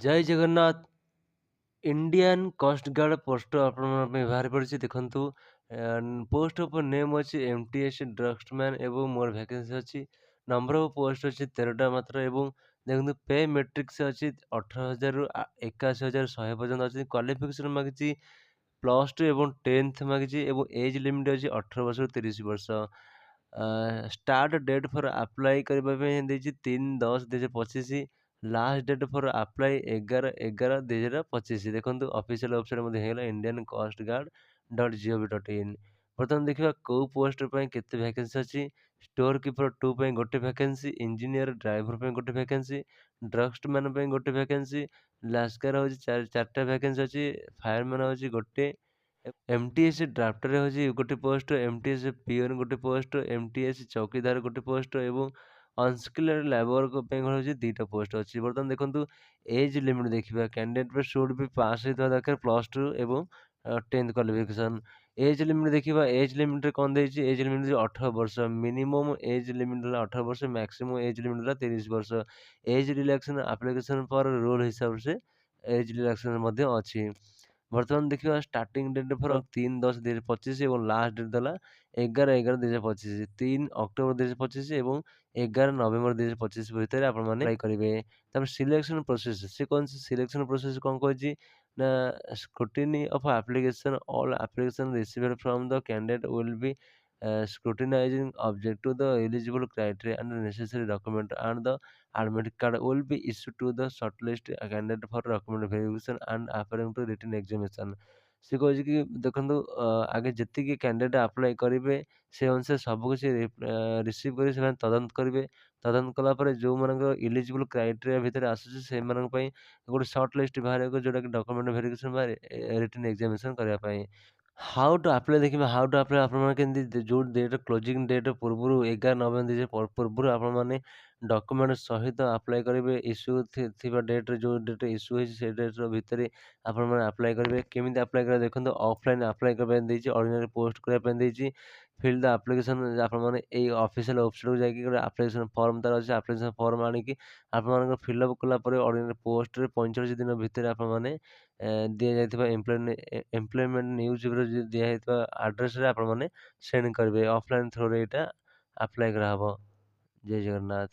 ଜୟ Jagannath. Indian coast guard post ଆପଣମାନଙ୍କ ପାଇଁ ବାହାରି ପଡ଼ିଛି। ଦେଖନ୍ତୁ ପୋଷ୍ଟ ଅଫ୍ ନେମ୍ ଅଛି MTS ଡ୍ରଗ୍ସମ୍ୟାନ୍ ଏବଂ ମୋର ଭ୍ୟାକେନ୍ସି ଅଛି। ନମ୍ବର ଅଫ୍ ପୋଷ୍ଟ ଅଛି 13ଟା ମାତ୍ର ଏବଂ ଦେଖନ୍ତୁ ପେ ମେଟ୍ରିକ୍ସ ଅଛି 18,000ରୁ 81,100 ପର୍ଯ୍ୟନ୍ତ ଅଛି। କ୍ୱାଲିଫିକେସନ୍ ମାଗିଛି +2 ଏବଂ 10th ମାଗିଛି ଏବଂ ଏଜ୍ ଲିମିଟ୍ ଅଛି 18 ବର୍ଷରୁ 30 ବର୍ଷ। ଷ୍ଟାର୍ଟ ଡେଟ୍ ଫର୍ ଆପ୍ଲାଏ କରିବା ପାଇଁ ଦେଇଛି 3/10/2025। Last date for apply 11/11/2025। ଦେଖନ୍ତୁ ଅଫିସିଆଲ୍ ୱେବସାଇଟ୍ ମଧ୍ୟ ହେଇଗଲା indiancoastguard.gov.in। ବର୍ତ୍ତମାନ ଦେଖିବା କେଉଁ ପୋଷ୍ଟ ପାଇଁ କେତେ ଭ୍ୟାକେନ୍ସି ଅଛି। ଷ୍ଟୋର୍ କିପର 2 ପାଇଁ ଗୋଟେ ଭ୍ୟାକେନ୍ସି, ଇଞ୍ଜିନିୟର ଡ୍ରାଇଭର ପାଇଁ ଗୋଟେ ଭ୍ୟାକେନ୍ସି, ଡ୍ରଗ୍ସମ୍ୟାନ୍ ପାଇଁ ଗୋଟେ ଭ୍ୟାକେନ୍ସି, ଲାସ୍କାର ହେଉଛି ଚାରିଟା ଭ୍ୟାକେନ୍ସି ଅଛି, ଫାୟାରମ୍ୟାନ୍ ହେଉଛି ଗୋଟେ, MTS ଡ୍ରାଫ୍ଟରେ ହେଉଛି ଗୋଟେ ପୋଷ୍ଟ, MTS ପିଅନ ଗୋଟେ ପୋଷ୍ଟ, MTS ଚୌକିଦାର ଗୋଟେ ପୋଷ୍ଟ ଏବଂ ଅନସ୍କିଲ୍ଡ ଲେବର ପାଇଁ ହେଉଛି 2ଟା ପୋଷ୍ଟ ଅଛି। ବର୍ତ୍ତମାନ ଦେଖନ୍ତୁ ଏଜ୍ ଲିମିଟ୍ ଦେଖିବା। କ୍ୟାଣ୍ଡିଡେଟ୍ ସୁଡ୍ ବି ପାସ୍ ହେଇଥିବା ଦରକାର +2 ଏବଂ 10th କ୍ୱାଲିଫିକେସନ୍। ଏଜ୍ ଲିମିଟ୍ ଦେଖିବା। ଏଜ୍ ଲିମିଟ୍ରେ କ'ଣ ଦେଇଛି? ଏଜ୍ ଲିମିଟ୍ 18 ବର୍ଷ। ମିନିମମ୍ ଏଜ୍ ଲିମିଟ୍ ହେଲା 18 ବର୍ଷ, ମ୍ୟାକ୍ସିମମ୍ ଏଜ୍ ଲିମିଟ୍ ହେଲା 30 ବର୍ଷ। Age relaxation application for role ହିସାବରେ ଏଜ୍ ରିଲାକ୍ସେସନ୍ ମଧ୍ୟ ଅଛି। ବର୍ତ୍ତମାନ ଦେଖିବା ଷ୍ଟାର୍ଟିଂ ଡେଟ୍ ଫର୍ 3/10/2025 ଏବଂ ଲାଷ୍ଟ ଡେଟ୍ ଦେଲା 11/11/2025। 3 ଅକ୍ଟୋବର 2025 ଏବଂ 11 ନଭେମ୍ବର 2025 ଭିତରେ ଆପଣମାନେ ଆପ୍ଲାଏ କରିବେ। ତାପରେ ସିଲେକ୍ସନ୍ ପ୍ରୋସେସ୍ ସେ କ'ଣ ସିଲେକ୍ସନ୍ ପ୍ରୋସେସ୍ କ'ଣ କହିଛି ନା scrutiny of application all application received from the candidate will be scrutinizing object to the eligible criteria and necessary document and the admit card will be issued to the shortlist candidate for document verification and appearing to written examination। ସେ କହୁଛି କି ଦେଖନ୍ତୁ ଆଗେ ଯେତିକି candidate apply କରିବେ ସେ ଅନୁସାରେ ସବୁକିଛି ରିସିଭ୍ କରି ସେମାନେ ତଦନ୍ତ କରିବେ। ତଦନ୍ତ କଲା ପରେ ଯେଉଁମାନଙ୍କର ଇଲିଜିବୁଲ୍ କ୍ରାଇଟେରିଆ ଭିତରେ ଆସୁଛି ସେମାନଙ୍କ ପାଇଁ ଗୋଟେ ସର୍ଟ ଲିଷ୍ଟ ବାହାରିବ ଯେଉଁଟାକି ଡକ୍ୟୁମେଣ୍ଟ ଭେରିଫିକେସନ୍ ବା ରିଟର୍ନ ଏକ୍ଜାମିନେସନ୍ କରିବା ପାଇଁ। ହାଉ ଟୁ ଆପ୍ଲାଏ ଦେଖିବା। ହାଉ ଟୁ ଆପ୍ଲାଏ ଆପଣମାନେ କେମିତି ଯେଉଁ ଡେଟ୍ କ୍ଲୋଜିଂ ଡେଟ୍ ପୂର୍ବରୁ 11 ନଭେମ୍ବର ପୂର୍ବରୁ ଆପଣମାନେ ଡକ୍ୟୁମେଣ୍ଟ ସହିତ ଆପ୍ଲାଏ କରିବେ। ଇସ୍ୟୁ ଥିବା ଡେଟ୍ରେ ଯେଉଁ ଡେଟ୍ରେ ଇସ୍ୟୁ ହେଇଛି ସେ ଡେଟ୍ର ଭିତରେ ଆପଣମାନେ ଆପ୍ଲାଏ କରିବେ। କେମିତି ଆପ୍ଲାଏ କରିବେ ଦେଖନ୍ତୁ। ଅଫଲାଇନ୍ ଆପ୍ଲାଏ କରିବା ପାଇଁ ଦେଇଛି, ଅର୍ଡ଼ିନାରୀ ପୋଷ୍ଟ କରିବା ପାଇଁ ଦେଇଛି। ଫିଲ୍ ଦ ଆପ୍ଲିକେସନ୍ ଆପଣମାନେ ଏଇ ଅଫିସିଆଲ୍ ୱେବସାଇଟ୍କୁ ଯାଇକି ଗୋଟେ ଆପ୍ଲିକେସନ୍ ଫର୍ମ ତା'ର ଅଛି, ଆପ୍ଲିକେସନ୍ ଫର୍ମ ଆଣିକି ଆପଣମାନଙ୍କର ଫିଲ୍ଅପ୍ କଲା ପରେ ଅର୍ଡ଼ିନାରୀ ପୋଷ୍ଟରେ 45 ଦିନ ଭିତରେ ଆପଣମାନେ ଦିଆଯାଇଥିବା ଏମ୍ପ୍ଲୟମେଣ୍ଟ ନ୍ୟୁଜ୍ରେ ଦିଆହେଇଥିବା ଆଡ୍ରେସ୍ରେ ଆପଣମାନେ ସେଣ୍ଡ କରିବେ। ଅଫଲାଇନ୍ ଥ୍ରୋରେ ଏଇଟା ଆପ୍ଲାଏ କରାହେବ। ଜୟ ଜଗନ୍ନାଥ।